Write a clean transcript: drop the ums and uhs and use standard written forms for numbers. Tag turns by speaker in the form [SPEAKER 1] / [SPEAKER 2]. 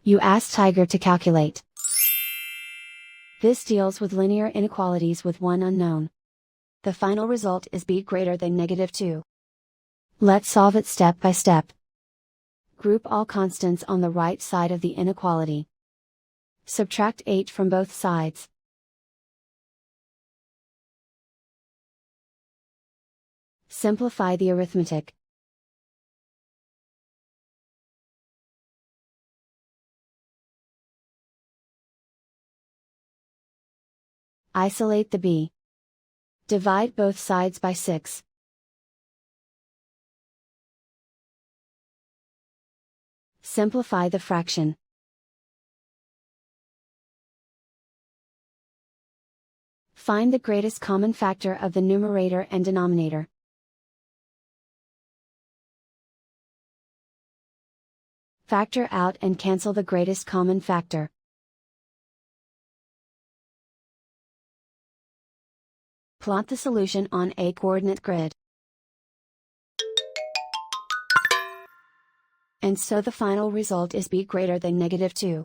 [SPEAKER 1] You ask Tiger to calculate. This deals with linear inequalities with one unknown. The final result is b greater than -2. Let's solve it step by step. Group all constants on the right side of the inequality. Subtract 8 from both sides. Simplify the arithmetic. Isolate the b. Divide both sides by 6. Simplify the fraction. Find the greatest common factor of the numerator and denominator. Factor out and cancel the greatest common factor. Plot the solution on a coordinate grid. And so the final result is b greater than -2.